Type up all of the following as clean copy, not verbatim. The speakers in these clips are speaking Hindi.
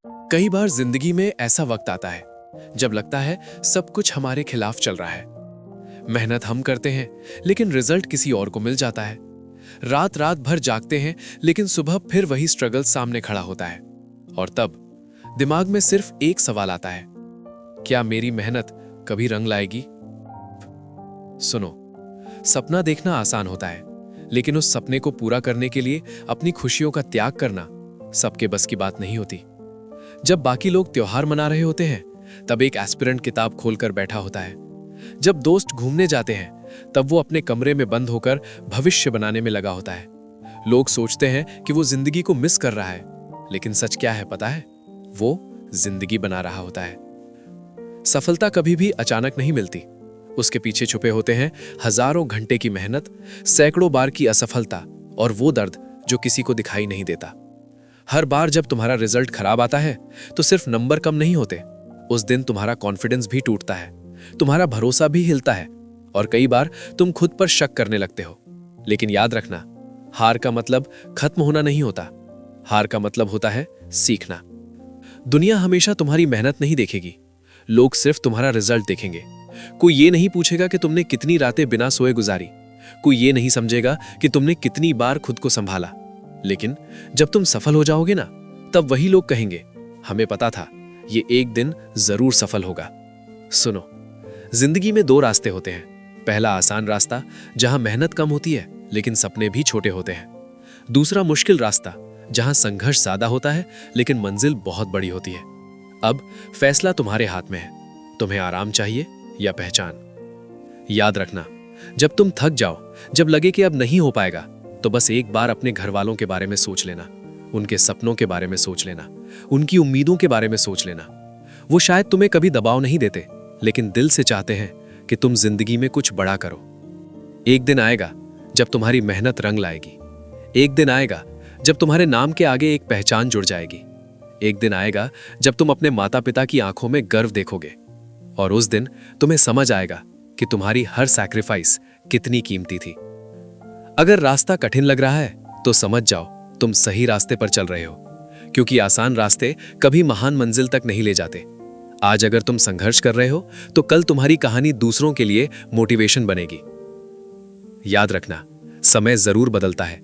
कई बार जिंदगी में ऐसा वक्त आता है जब लगता है सब कुछ हमारे खिलाफ चल रहा है। मेहनत हम करते हैं लेकिन रिजल्ट किसी और को मिल जाता है। रात रात भर जागते हैं लेकिन सुबह फिर वही स्ट्रगल सामने खड़ा होता है। और तब दिमाग में सिर्फ एक सवाल आता है, क्या मेरी मेहनत कभी रंग लाएगी? सुनो, सपना देखना आसान होता है, लेकिन उस सपने को पूरा करने के लिए अपनी खुशियों का त्याग करना सबके बस की बात नहीं होती। जब बाकी लोग त्योहार मना रहे होते हैं तब एक एस्पिरेंट किताब खोलकर बैठा होता है। जब दोस्त घूमने जाते हैं तब वो अपने कमरे में बंद होकर भविष्य बनाने में लगा होता है। लोग सोचते हैं कि वो जिंदगी को मिस कर रहा है, लेकिन सच क्या है पता है? वो जिंदगी बना रहा होता है। सफलता कभी भी अचानक नहीं मिलती। उसके पीछे छुपे होते हैं हजारों घंटे की मेहनत, सैकड़ों बार की असफलता और वो दर्द जो किसी को दिखाई नहीं देता। हर बार जब तुम्हारा रिजल्ट खराब आता है तो सिर्फ नंबर कम नहीं होते, उस दिन तुम्हारा कॉन्फिडेंस भी टूटता है, तुम्हारा भरोसा भी हिलता है और कई बार तुम खुद पर शक करने लगते हो। लेकिन याद रखना, हार का मतलब खत्म होना नहीं होता। हार का मतलब होता है सीखना। दुनिया हमेशा तुम्हारी मेहनत नहीं देखेगी, लोग सिर्फ तुम्हारा रिजल्ट देखेंगे। कोई ये नहीं पूछेगा कि तुमने कितनी रातें बिना सोए गुजारी, कोई ये नहीं समझेगा कि तुमने कितनी बार खुद को संभाला। लेकिन जब तुम सफल हो जाओगे ना, तब वही लोग कहेंगे, हमें पता था ये एक दिन जरूर सफल होगा। सुनो, जिंदगी में दो रास्ते होते हैं। पहला आसान रास्ता जहां मेहनत कम होती है लेकिन सपने भी छोटे होते हैं। दूसरा मुश्किल रास्ता जहां संघर्ष ज्यादा होता है लेकिन मंजिल बहुत बड़ी होती है। अब फैसला तुम्हारे हाथ में है, तुम्हें आराम चाहिए या पहचान। याद रखना, जब तुम थक जाओ, जब लगे कि अब नहीं हो पाएगा, तो बस एक बार अपने घर वालों के बारे में सोच लेना, उनके सपनों के बारे में सोच लेना, उनकी उम्मीदों के बारे में सोच लेना। वो शायद तुम्हें कभी दबाव नहीं देते, लेकिन दिल से चाहते हैं कि तुम जिंदगी में कुछ बड़ा करो। एक दिन आएगा जब तुम्हारी मेहनत रंग लाएगी। एक दिन आएगा जब तुम्हारे नाम के आगे एक पहचान जुड़ जाएगी। एक दिन आएगा जब तुम अपने माता पिता की आंखों में गर्व देखोगे और उस दिन तुम्हें समझ आएगा कि तुम्हारी हर सैक्रिफाइस कितनी कीमती थी। अगर रास्ता कठिन लग रहा है तो समझ जाओ तुम सही रास्ते पर चल रहे हो, क्योंकि आसान रास्ते कभी महान मंजिल तक नहीं ले जाते। आज अगर तुम संघर्ष कर रहे हो तो कल तुम्हारी कहानी दूसरों के लिए मोटिवेशन बनेगी। याद रखना, समय जरूर बदलता है।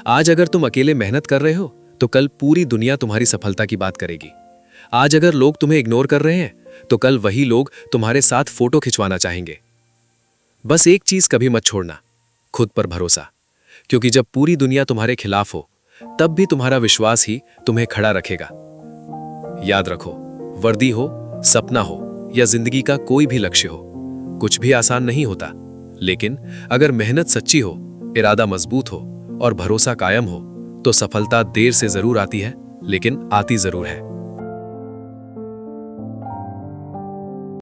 आज अगर तुम अकेले मेहनत कर रहे हो तो कल पूरी दुनिया तुम्हारी सफलता की बात करेगी। आज अगर लोग तुम्हें इग्नोर कर रहे हैं तो कल वही लोग तुम्हारे साथ फोटो खिंचवाना चाहेंगे। बस एक चीज कभी मत छोड़ना, खुद पर भरोसा, क्योंकि जब पूरी दुनिया तुम्हारे खिलाफ हो तब भी तुम्हारा विश्वास ही तुम्हें खड़ा रखेगा। याद रखो, वर्दी हो, सपना हो या जिंदगी का कोई भी लक्ष्य हो, कुछ भी आसान नहीं होता, लेकिन अगर मेहनत सच्ची हो, इरादा मजबूत हो और भरोसा कायम हो तो सफलता देर से जरूर आती है, लेकिन आती जरूर है।